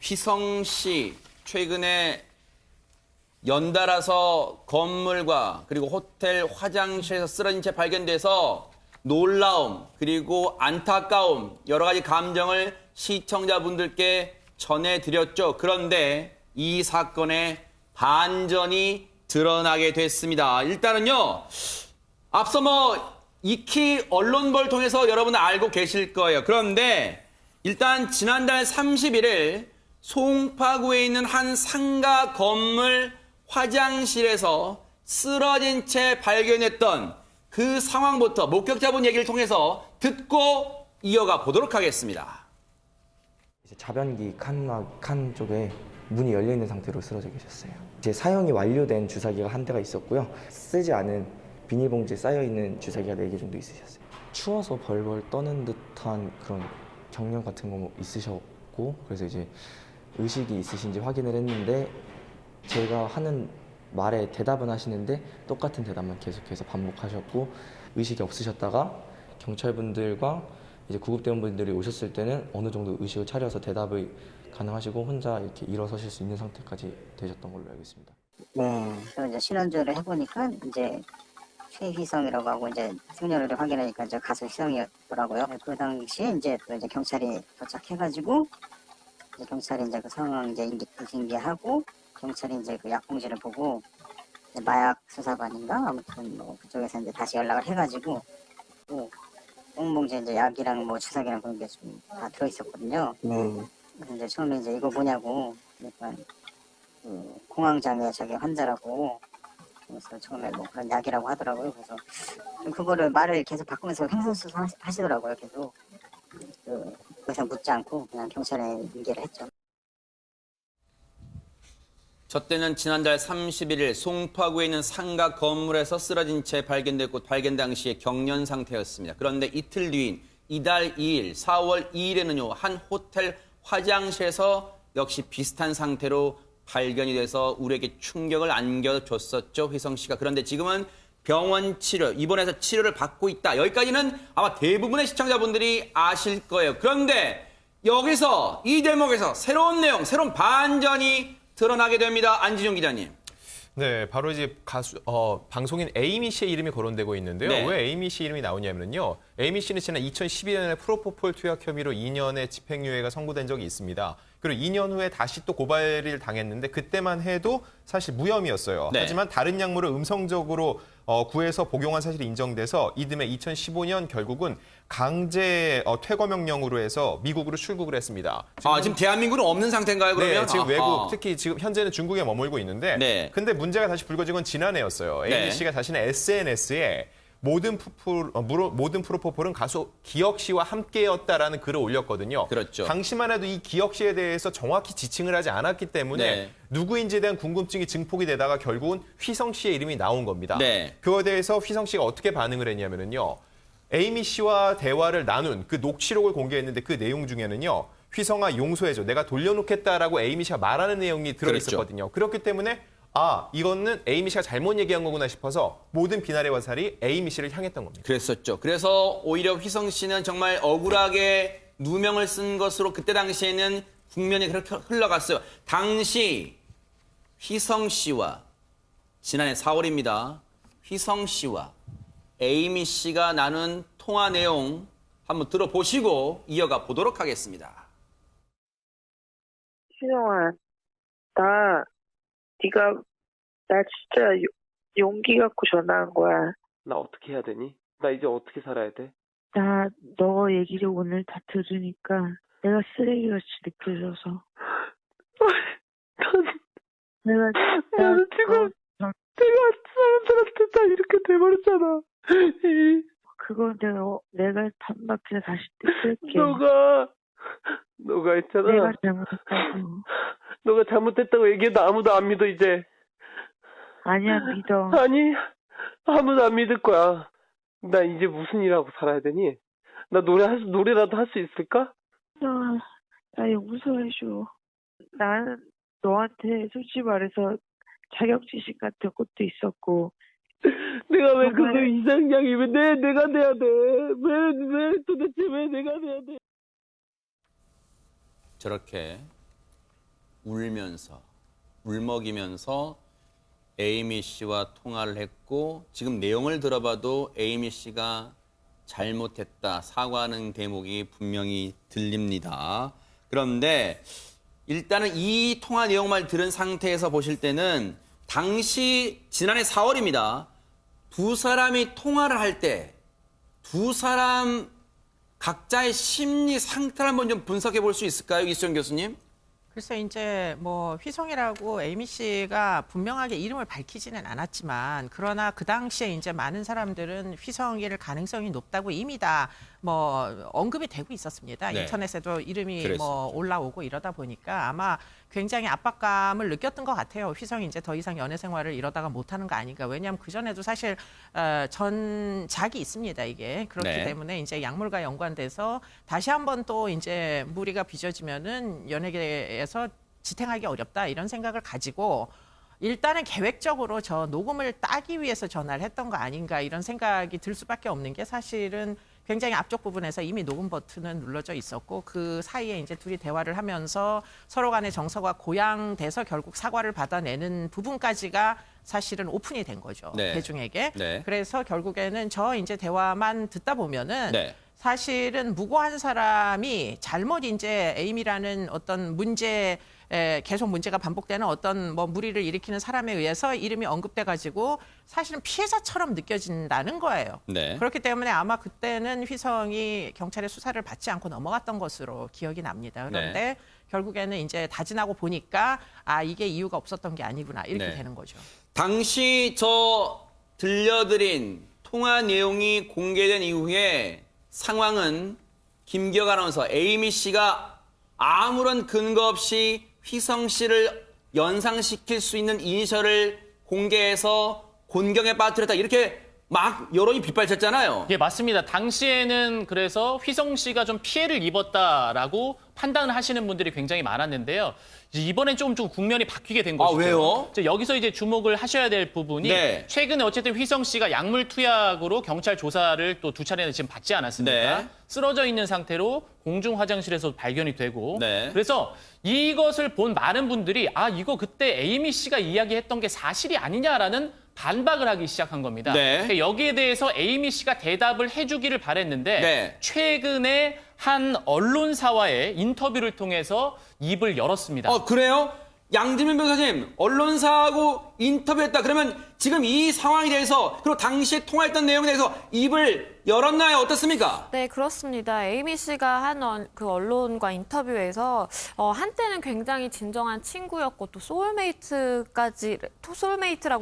휘성씨 최근에 연달아서 건물과 그리고 호텔 화장실에서 쓰러진 채 발견돼서 놀라움 그리고 안타까움 여러 가지 감정을 시청자분들께 전해드렸죠. 그런데 이 사건의 반전이 드러나게 됐습니다. 일단은요. 앞서 익히 언론벌 통해서 여러분 알고 계실 거예요. 그런데 일단 지난달 31일 송파구에 있는 한 상가 건물 화장실에서 쓰러진 채 발견했던 그 상황부터 목격자분 얘기를 통해서 듣고 이어가 보도록 하겠습니다. 이제 자변기 칸 쪽에 문이 열려 있는 상태로 쓰러져 계셨어요. 이제 사용이 완료된 주사기가 한 대가 있었고요. 쓰지 않은 비닐봉지에 쌓여 있는 주사기가 4개 정도 있으셨어요. 추워서 벌벌 떠는 듯한 그런 경련 같은 거 있으셨고, 그래서 이제 의식이 있으신지 확인을 했는데 제가 하는 말에 대답은 하시는데 똑같은 대답만 계속해서 반복하셨고, 의식이 없으셨다가 경찰분들과 이제 구급대원분들이 오셨을 때는 어느 정도 의식을 차려서 대답을 가능하시고 혼자 이렇게 일어서실 수 있는 상태까지 되셨던 걸로 알고 있습니다. 네, 그래서 이제 신원조를 해보니까 이제 최희성이라고 하고 이제 생년월일 확인하니까 이제 가수 희성이었더라고요. 그 당시에 이제 또 이제 경찰이 도착해가지고 이제 경찰이 이제 그 상황 이제 인지하고 경찰이 이제 그 약봉지를 보고 이제 마약 수사반인가 아무튼 뭐 그쪽에서 이제 다시 연락을 해가지고 또 꽁봉지에 이제 약이랑 뭐 주사기랑 그런 게 좀 다 들어있었거든요. 그래서 이제 처음에 이제 이거 뭐냐고 그러니까 그 공황장애 자기 환자라고 그래서 처음에 뭐 그런 약이라고 하더라고요. 그래서 그거를 말을 계속 바꾸면서 횡설수설 하시더라고요. 계속 그 이상 묻지 않고 그냥 경찰에 인계를 했죠. 저 때는 지난달 31일 송파구에 있는 상가 건물에서 쓰러진 채 발견됐고 발견 당시에 경련 상태였습니다. 그런데 이틀 뒤인 이달 2일 4월 2일에는요. 한 호텔 화장실에서 역시 비슷한 상태로 발견이 돼서 우리에게 충격을 안겨줬었죠. 휘성 씨가. 그런데 지금은 병원 치료, 입원해서 치료를 받고 있다. 여기까지는 아마 대부분의 시청자분들이 아실 거예요. 그런데 여기서 이 대목에서 새로운 내용, 새로운 반전이 드러나게 됩니다. 안지종 기자님. 네, 바로 이제 방송인 에이미 씨의 이름이 거론되고 있는데요. 네. 왜 에이미 씨 이름이 나오냐면요. 에이미 씨는 지난 2012년에 프로포폴 투약 혐의로 2년의 집행유예가 선고된 적이 있습니다. 그리고 2년 후에 다시 또 고발을 당했는데 그때만 해도 사실 무혐의였어요. 네. 하지만 다른 약물을 음성적으로 구해서 복용한 사실이 인정돼서 이듬해 2015년 결국은 강제 퇴거 명령으로 해서 미국으로 출국을 했습니다. 지금 대한민국은 없는 상태인가요, 그러면? 네, 지금 아하. 외국, 특히 지금 현재는 중국에 머물고 있는데, 네. 근데 문제가 다시 불거진 건 지난해였어요. 네. 에이미 씨가 자신의 SNS에 모든 프로포폴은 가수 기혁 씨와 함께였다라는 글을 올렸거든요. 그렇죠. 당시만 해도 이 기혁 씨에 대해서 정확히 지칭을 하지 않았기 때문에 네. 누구인지에 대한 궁금증이 증폭이 되다가 결국은 휘성 씨의 이름이 나온 겁니다. 네. 그거에 대해서 휘성 씨가 어떻게 반응을 했냐면요. 에이미 씨와 대화를 나눈 그 녹취록을 공개했는데 그 내용 중에는요. 휘성아 용서해줘. 내가 돌려놓겠다라고 에이미 씨가 말하는 내용이 들어있었거든요. 그렇기 때문에 이거는 에이미 씨가 잘못 얘기한 거구나 싶어서 모든 비난의 화살이 에이미 씨를 향했던 겁니다. 그랬었죠. 그래서 오히려 휘성 씨는 정말 억울하게 누명을 쓴 것으로 그때 당시에는 국면이 그렇게 흘러갔어요. 당시 휘성 씨와 지난해 4월입니다. 휘성 씨와 에이미 씨가 나눈 통화 내용 한번 들어보시고 이어가 보도록 하겠습니다. 희성아, 나 진짜 용기 갖고 전화한 거야. 나 어떻게 해야 되니? 나 이제 어떻게 살아야 돼? 나 너 얘기를 오늘 다 들으니까 내가 쓰레기같이 느껴져서. 내가 지금 내가 사람들한테 다 이렇게 돼버렸잖아. 그건 내가 반박해서 다시 뜯을게. 너가 했잖아. 내가 잘못했다고. 너가 잘못했다고 얘기해도 아무도 안 믿어 이제. 아니야, 믿어. 아니 아무도 안 믿을 거야. 나 이제 무슨 일하고 살아야 되니? 나 노래라도 할 수 있을까? 나 용서해줘. 나는 너한테 솔직히 말해서 자격지심 같은 것도 있었고. 내가 왜 정말... 그거 이상향이 왜 내가 돼야 돼? 왜 도대체 왜 내가 돼야 돼? 저렇게 울면서 울먹이면서 에이미 씨와 통화를 했고 지금 내용을 들어봐도 에이미 씨가 잘못했다 사과하는 대목이 분명히 들립니다. 그런데 일단은 이 통화 내용만 들은 상태에서 보실 때는 당시 지난해 4월입니다. 두 사람이 통화를 할 때 두 사람 각자의 심리 상태를 한번 좀 분석해 볼 수 있을까요, 이수정 교수님? 글쎄 이제 뭐 휘성이라고 에이미 씨가 분명하게 이름을 밝히지는 않았지만 그러나 그 당시에 이제 많은 사람들은 휘성일 가능성이 높다고 이미 다 뭐 언급이 되고 있었습니다. 네. 인터넷에도 이름이 그랬었죠. 뭐 올라오고 이러다 보니까 아마 굉장히 압박감을 느꼈던 것 같아요. 휘성이 이제 더 이상 연애 생활을 이러다가 못하는 거 아닌가. 왜냐하면 그 전에도 사실 전작이 있습니다. 이게 그렇기 네. 때문에 이제 약물과 연관돼서 다시 한번 또 이제 무리가 빚어지면은 연예계에서 지탱하기 어렵다 이런 생각을 가지고 일단은 계획적으로 저 녹음을 따기 위해서 전화를 했던 거 아닌가 이런 생각이 들 수밖에 없는 게 사실은 굉장히 앞쪽 부분에서 이미 녹음 버튼은 눌러져 있었고 그 사이에 이제 둘이 대화를 하면서 서로 간의 정서가 고양돼서 결국 사과를 받아내는 부분까지가 사실은 오픈이 된 거죠. 네. 대중에게. 네. 그래서 결국에는 저 이제 대화만 듣다 보면은 네. 사실은 무고한 사람이 잘못 이제 에이미라는 어떤 문제 계속 문제가 반복되는 어떤 뭐 무리를 일으키는 사람에 의해서 이름이 언급돼 가지고 사실은 피해자처럼 느껴진다는 거예요. 네. 그렇기 때문에 아마 그때는 휘성이 경찰의 수사를 받지 않고 넘어갔던 것으로 기억이 납니다. 그런데 네. 결국에는 이제 다짐하고 보니까 아 이게 이유가 없었던 게 아니구나 이렇게 네. 되는 거죠. 당시 저 들려드린 통화 내용이 공개된 이후에 상황은 김기혁 아나운서 에이미 씨가 아무런 근거 없이 휘성 씨를 연상시킬 수 있는 이니셜을 공개해서 곤경에 빠뜨렸다 이렇게 막 여론이 빗발쳤잖아요. 예, 맞습니다. 당시에는 그래서 휘성 씨가 좀 피해를 입었다라고 판단을 하시는 분들이 굉장히 많았는데요. 이번엔 좀 국면이 바뀌게 된 것이죠. 왜요? 여기서 이제 주목을 하셔야 될 부분이 네. 최근에 어쨌든 휘성 씨가 약물 투약으로 경찰 조사를 또 두 차례나 지금 받지 않았습니까? 네. 쓰러져 있는 상태로 공중 화장실에서 발견이 되고 네. 그래서 이것을 본 많은 분들이 아 이거 그때 에이미 씨가 이야기했던 게 사실이 아니냐라는 반박을 하기 시작한 겁니다. 네. 그러니까 여기에 대해서 에이미 씨가 대답을 해주기를 바랬는데 네. 최근에 한 언론사와의 인터뷰를 통해서 입을 열었습니다. 그래요? 양지민 변호사님, 언론사하고 인터뷰했다. 그러면 지금 이 상황에 대해서 그리고 당시에 통화했던 내용에 대해서 입을 열었나요? 어떻습니까? 네, 그렇습니다. 에이미 씨가 한 그 언론과 인터뷰에서 한때는 굉장히 진정한 친구였고 또 소울메이트라고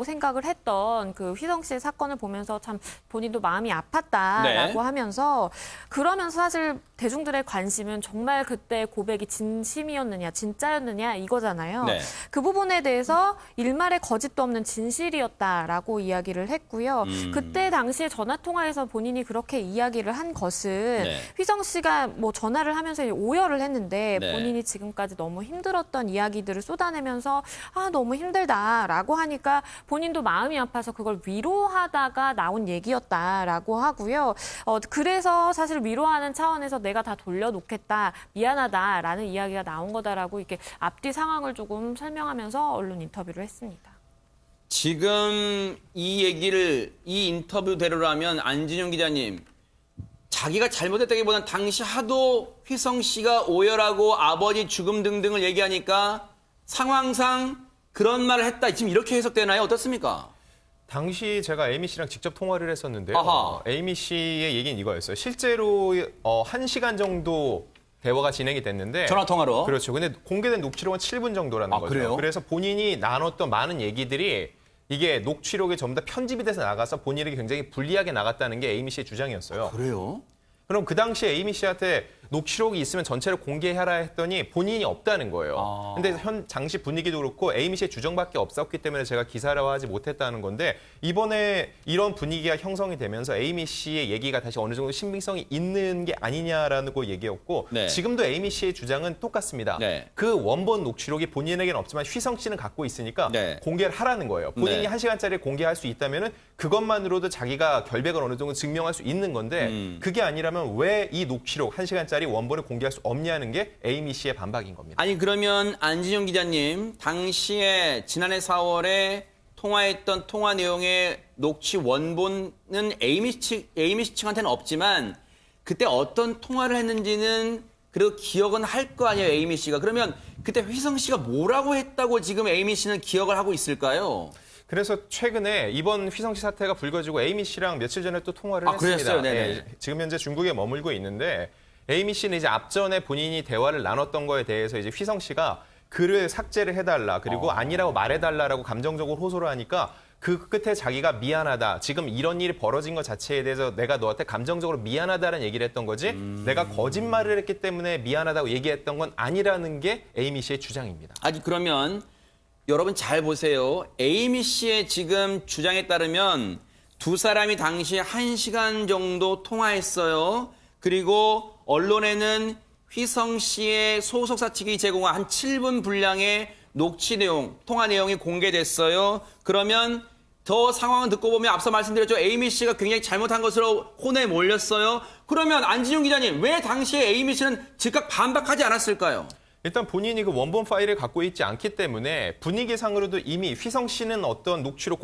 생각을 했던 그 휘성 씨의 사건을 보면서 참 본인도 마음이 아팠다라고 네. 하면서 그러면서 사실 대중들의 관심은 정말 그때 고백이 진심이었느냐, 진짜였느냐 이거잖아요. 네. 그 부분에 대해서 일말의 거짓도 없는 진실이었다라고 이야기를 했고요. 그때 당시에 전화 통화에서 본인이 그렇게 이야기를 한 것은 네. 휘성 씨가 뭐 전화를 하면서 오열을 했는데 네. 본인이 지금까지 너무 힘들었던 이야기들을 쏟아내면서 아 너무 힘들다라고 하니까 본인도 마음이 아파서 그걸 위로하다가 나온 얘기였다라고 하고요. 그래서 사실 위로하는 차원에서 내가 다 돌려놓겠다, 미안하다라는 이야기가 나온 거다라고 이렇게 앞뒤 상황을 조금 설명하면서 언론 인터뷰를 했습니다. 지금 이 얘기를 이 인터뷰대로라면 안진용 기자님 자기가 잘못했다기보다는 당시 하도 휘성 씨가 오열하고 아버지 죽음 등등을 얘기하니까 상황상 그런 말을 했다. 지금 이렇게 해석되나요? 어떻습니까? 당시 제가 에이미 씨랑 직접 통화를 했었는데요. 아하. 에이미 씨의 얘기는 이거였어요. 실제로 1시간 정도 대화가 진행이 됐는데 전화 통화로. 그렇죠. 근데 공개된 녹취록은 7분 정도라는 거죠. 그래요? 그래서 본인이 나눴던 많은 얘기들이 이게 녹취록이 전부 다 편집이 돼서 나가서 본인에게 굉장히 불리하게 나갔다는 게 에이미 씨의 주장이었어요. 그래요? 그럼 그 당시에 에이미 씨한테 녹취록이 있으면 전체를 공개하라 했더니 본인이 없다는 거예요. 근데 당시 분위기도 그렇고 에이미 씨의 주장밖에 없었기 때문에 제가 기사화하지 못했다는 건데 이번에 이런 분위기가 형성이 되면서 에이미 씨의 얘기가 다시 어느 정도 신빙성이 있는 게 아니냐라는 거 얘기였고 네. 지금도 에이미 씨의 주장은 똑같습니다. 네. 그 원본 녹취록이 본인에게는 없지만 휘성 씨는 갖고 있으니까 네. 공개를 하라는 거예요. 본인이 네. 1시간짜리 공개할 수 있다면은 그것만으로도 자기가 결백을 어느 정도 증명할 수 있는 건데 그게 아니라면 왜 이 녹취록 1시간짜리 원본을 공개할 수 없냐는 게 에이미 씨의 반박인 겁니다. 아니 그러면 안진영 기자님, 당시에 지난해 4월에 통화했던 통화 내용의 녹취 원본은 에이미 씨 측한테는 없지만 그때 어떤 통화를 했는지는 그래도 기억은 할 거 아니에요, 에이미 씨가. 그러면 그때 휘성 씨가 뭐라고 했다고 지금 에이미 씨는 기억을 하고 있을까요? 그래서 최근에 이번 휘성 씨 사태가 불거지고 에이미 씨랑 며칠 전에 또 통화를 했습니다. 그랬어요? 네네. 예, 지금 현재 중국에 머물고 있는데 에이미 씨는 이제 앞전에 본인이 대화를 나눴던 거에 대해서 이제 휘성 씨가 글을 삭제를 해달라 그리고 아니라고 말해달라라고 감정적으로 호소를 하니까 그 끝에 자기가 미안하다. 지금 이런 일이 벌어진 것 자체에 대해서 내가 너한테 감정적으로 미안하다는 얘기를 했던 거지 내가 거짓말을 했기 때문에 미안하다고 얘기했던 건 아니라는 게 에이미 씨의 주장입니다. 아니 그러면 여러분 잘 보세요. 에이미 씨의 지금 주장에 따르면 두 사람이 당시에 1시간 정도 통화했어요. 그리고 언론에는 휘성 씨의 소속사 측이 제공한 한 7분 분량의 녹취 내용, 통화 내용이 공개됐어요. 그러면 더 상황을 듣고 보면 앞서 말씀드렸죠. 에이미 씨가 굉장히 잘못한 것으로 혼에 몰렸어요. 그러면 안진용 기자님, 왜 당시에 에이미 씨는 즉각 반박하지 않았을까요? 일단 본인이 그 원본 파일을 갖고 있지 않기 때문에 분위기상으로도 이미 휘성 씨는 어떤 녹취록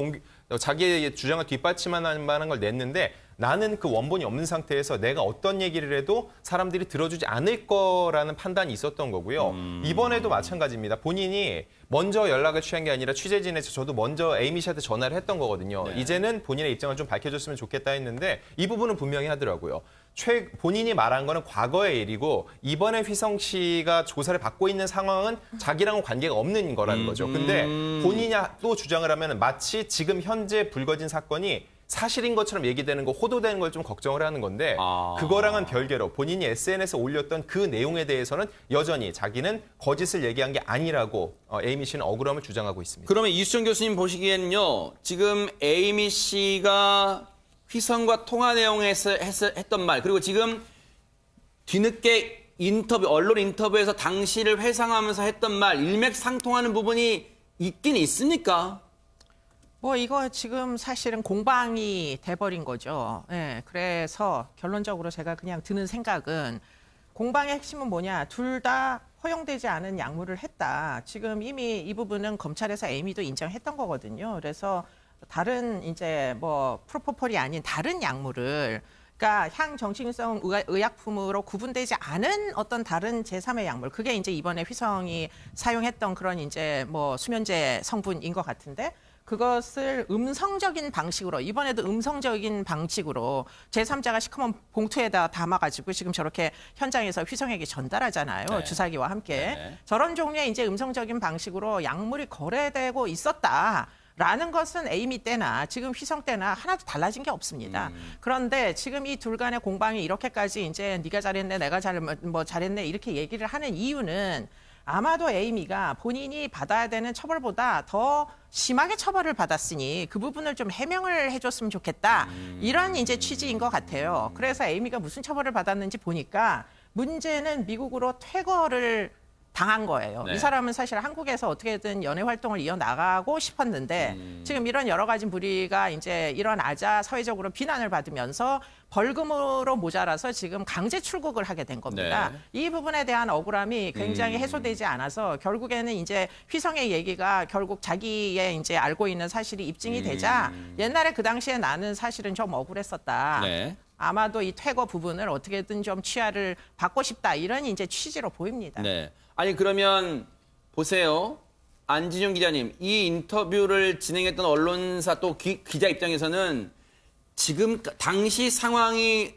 자기의 주장을 뒷받침하는 만한 걸 냈는데 나는 그 원본이 없는 상태에서 내가 어떤 얘기를 해도 사람들이 들어주지 않을 거라는 판단이 있었던 거고요. 이번에도 마찬가지입니다. 본인이 먼저 연락을 취한 게 아니라 취재진에서 저도 먼저 에이미 씨한테 전화를 했던 거거든요. 네. 이제는 본인의 입장을 좀 밝혀줬으면 좋겠다 했는데 이 부분은 분명히 하더라고요. 본인이 말한 거는 과거의 일이고 이번에 휘성 씨가 조사를 받고 있는 상황은 자기랑은 관계가 없는 거라는 거죠. 근데 본인이 또 주장을 하면 마치 지금 현재 불거진 사건이 사실인 것처럼 얘기되는 거, 호도되는 걸 좀 걱정을 하는 건데 그거랑은 별개로 본인이 SNS에 올렸던 그 내용에 대해서는 여전히 자기는 거짓을 얘기한 게 아니라고 에이미 씨는 억울함을 주장하고 있습니다. 그러면 이수정 교수님 보시기에는요. 지금 에이미 씨가 휘성과 통화 내용에서 했던 말, 그리고 지금 뒤늦게 언론 인터뷰에서 당시를 회상하면서 했던 말, 일맥상통하는 부분이 있긴 있습니까? 뭐 이거 지금 사실은 공방이 돼버린 거죠. 예, 그래서 결론적으로 제가 그냥 드는 생각은 공방의 핵심은 뭐냐. 둘 다 허용되지 않은 약물을 했다. 지금 이미 이 부분은 검찰에서 에이미도 인정했던 거거든요. 그래서 다른 이제 뭐 프로포폴이 아닌 다른 약물을 그러니까 향정신성 의약품으로 구분되지 않은 어떤 다른 제3의 약물. 그게 이제 이번에 휘성이 사용했던 그런 이제 뭐 수면제 성분인 것 같은데 그것을 음성적인 방식으로 이번에도 음성적인 방식으로 제3자가 시커먼 봉투에다 담아가지고 지금 저렇게 현장에서 휘성에게 전달하잖아요. 네. 주사기와 함께. 네. 저런 종류의 이제 음성적인 방식으로 약물이 거래되고 있었다. 라는 것은 에이미 때나 지금 휘성 때나 하나도 달라진 게 없습니다. 그런데 지금 이 둘 간의 공방이 이렇게까지 이제 네가 잘했네, 내가 잘했네 이렇게 얘기를 하는 이유는 아마도 에이미가 본인이 받아야 되는 처벌보다 더 심하게 처벌을 받았으니 그 부분을 좀 해명을 해줬으면 좋겠다. 이런 이제 취지인 것 같아요. 그래서 에이미가 무슨 처벌을 받았는지 보니까 문제는 미국으로 퇴거를 당한 거예요. 네. 이 사람은 사실 한국에서 어떻게든 연애 활동을 이어나가고 싶었는데 지금 이런 여러 가지 무리가 이제 일어나자 사회적으로 비난을 받으면서 벌금으로 모자라서 지금 강제 출국을 하게 된 겁니다. 네. 이 부분에 대한 억울함이 굉장히 해소되지 않아서 결국에는 이제 휘성의 얘기가 결국 자기의 이제 알고 있는 사실이 입증이 되자 옛날에 그 당시에 나는 사실은 좀 억울했었다. 네. 아마도 이 퇴거 부분을 어떻게든 좀 취하를 받고 싶다. 이런 이제 취지로 보입니다. 네. 아니 그러면 보세요. 안진영 기자님, 이 인터뷰를 진행했던 언론사 또 기자 입장에서는 지금 당시 상황이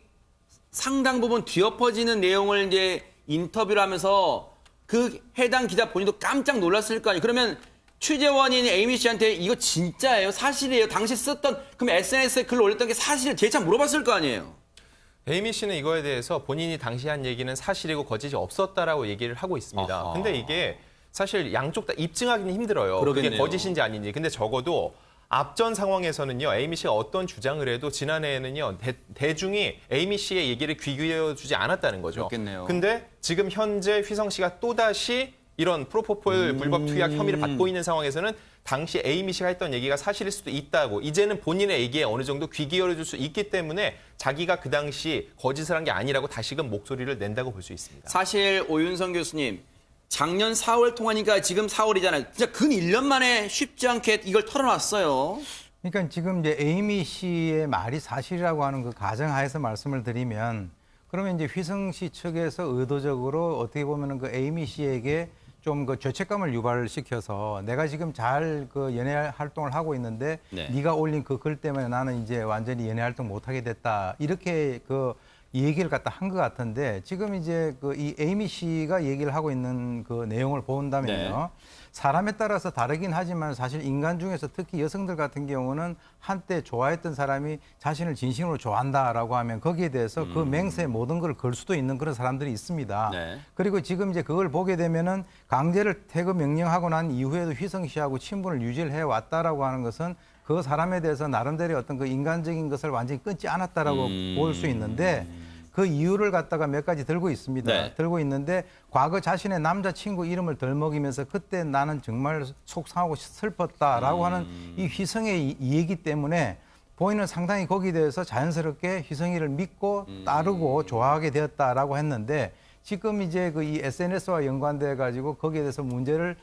상당 부분 뒤엎어지는 내용을 이제 인터뷰를 하면서 그 해당 기자 본인도 깜짝 놀랐을 거 아니에요. 그러면 취재원인 에이미 씨한테 이거 진짜예요? 사실이에요? 당시 썼던 그럼 SNS에 글 올렸던 게 사실을 재차 물어봤을 거 아니에요? 에이미 씨는 이거에 대해서 본인이 당시 한 얘기는 사실이고 거짓이 없었다라고 얘기를 하고 있습니다. 아하. 근데 이게 사실 양쪽 다 입증하기는 힘들어요. 그러겠네요. 그게 거짓인지 아닌지. 근데 적어도 앞전 상황에서는요, 에이미 씨가 어떤 주장을 해도 지난해에는요, 대중이 에이미 씨의 얘기를 귀 기울여주지 않았다는 거죠. 그렇겠네요. 근데 지금 현재 휘성 씨가 또다시 이런 프로포폴 불법 투약 혐의를 받고 있는 상황에서는 당시 에이미 씨가 했던 얘기가 사실일 수도 있다고 이제는 본인의 얘기에 어느 정도 귀 기울여줄 수 있기 때문에 자기가 그 당시 거짓을 한 게 아니라고 다시금 목소리를 낸다고 볼 수 있습니다. 사실 오윤성 교수님, 작년 4월 통화니까 지금 4월이잖아요. 진짜 근 1년 만에 쉽지 않게 이걸 털어놨어요. 그러니까 지금 이제 에이미 씨의 말이 사실이라고 하는 그 가정하에서 말씀을 드리면 그러면 이제 휘성 씨 측에서 의도적으로 어떻게 보면은 그 에이미 씨에게 좀 그 죄책감을 유발시켜서 내가 지금 잘 그 연애 활동을 하고 있는데 네가 올린 그 글 때문에 나는 이제 완전히 연애 활동 못 하게 됐다. 이렇게 그 얘기를 갖다 한 것 같은데 지금 이제 그 이 에이미 씨가 얘기를 하고 있는 그 내용을 본다면요. 사람에 따라서 다르긴 하지만 사실 인간 중에서 특히 여성들 같은 경우는 한때 좋아했던 사람이 자신을 진심으로 좋아한다라고 하면 거기에 대해서 그 맹세에 모든 걸 걸 수도 있는 그런 사람들이 있습니다. 그리고 지금 이제 그걸 보게 되면은 강제를 퇴거 명령하고 난 이후에도 휘성 씨하고 친분을 유지를 해 왔다라고 하는 것은 그 사람에 대해서 나름대로 어떤 그 인간적인 것을 완전히 끊지 않았다라고 볼 수 있는데 그 이유를 갖다가 몇 가지 들고 있습니다. 들고 있는데 과거 자신의 남자친구 이름을 덜 먹이면서 그때 나는 정말 속상하고 슬펐다라고 하는 이 휘성의 얘기 때문에 본인은 상당히 거기에 대해서 자연스럽게 휘성이를 믿고 따르고 좋아하게 되었다라고 했는데 지금 이제 그 이 SNS와 연관돼 가지고 거기에 대해서 문제를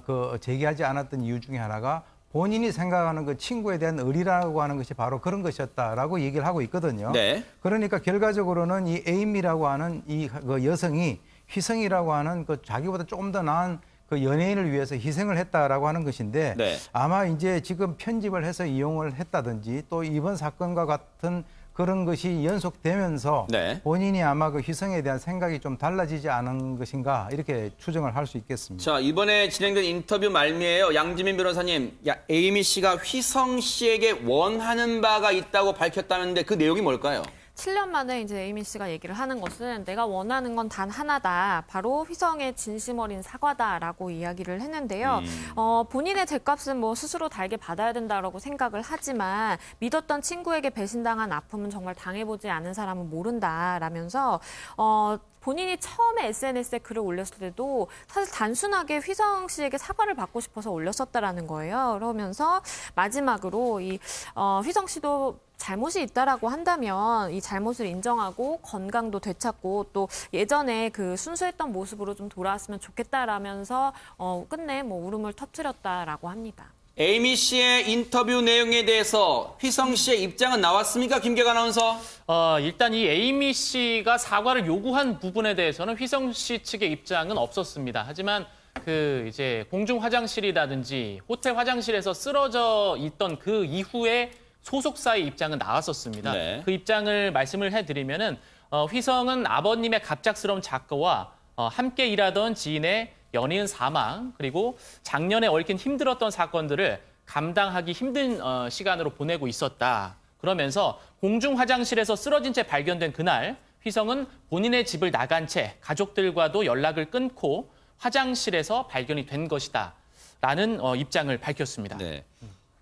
그 제기하지 않았던 이유 중에 하나가 본인이 생각하는 그 친구에 대한 의리라고 하는 것이 바로 그런 것이었다라고 얘기를 하고 있거든요. 그러니까 결과적으로는 이 에이미라고 하는 이 그 여성이 휘성이라고 하는 그 자기보다 조금 더 나은 그 연예인을 위해서 희생을 했다라고 하는 것인데 아마 이제 지금 편집을 해서 이용을 했다든지 또 이번 사건과 같은 그런 것이 연속되면서 본인이 아마 그 휘성에 대한 생각이 좀 달라지지 않은 것인가 이렇게 추정을 할 수 있겠습니다. 자, 이번에 진행된 인터뷰 말미에요. 양지민 변호사님, 에이미 씨가 휘성 씨에게 원하는 바가 있다고 밝혔다는데 그 내용이 뭘까요? 7년 만에 이제 에이미 씨가 얘기를 하는 것은 내가 원하는 건 단 하나다. 바로 휘성의 진심 어린 사과다라고 이야기를 했는데요. 본인의 죗값은 뭐 스스로 달게 받아야 된다라고 생각을 하지만 믿었던 친구에게 배신당한 아픔은 정말 당해보지 않은 사람은 모른다라면서 본인이 처음에 SNS에 글을 올렸을 때도 사실 단순하게 휘성 씨에게 사과를 받고 싶어서 올렸었다라는 거예요. 그러면서 마지막으로 이 휘성 씨도 잘못이 있다라고 한다면 이 잘못을 인정하고 건강도 되찾고 또 예전에 그 순수했던 모습으로 좀 돌아왔으면 좋겠다라면서 끝내 뭐 울음을 터뜨렸다라고 합니다. 에이미 씨의 인터뷰 내용에 대해서 휘성 씨의 입장은 나왔습니까? 김계관 아나운서. 일단 이 에이미 씨가 사과를 요구한 부분에 대해서는 휘성 씨 측의 입장은 없었습니다. 하지만 그 이제 공중 화장실이라든지 호텔 화장실에서 쓰러져 있던 그 이후에 소속사의 입장은 나왔었습니다. 그 입장을 말씀을 해드리면은 휘성은 아버님의 갑작스러운 작고와 함께 일하던 지인의 연이은 사망 그리고 작년에 얽힌 힘들었던 사건들을 감당하기 힘든 시간으로 보내고 있었다. 그러면서 공중 화장실에서 쓰러진 채 발견된 그날 휘성은 본인의 집을 나간 채 가족들과도 연락을 끊고 화장실에서 발견이 된 것이다. 라는 입장을 밝혔습니다.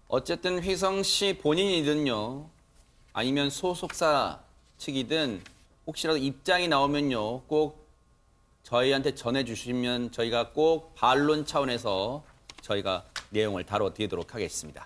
어쨌든 휘성 씨 본인이든요, 아니면 소속사 측이든 혹시라도 입장이 나오면요, 꼭 저희한테 전해주시면 저희가 꼭 반론 차원에서 저희가 내용을 다뤄드리도록 하겠습니다.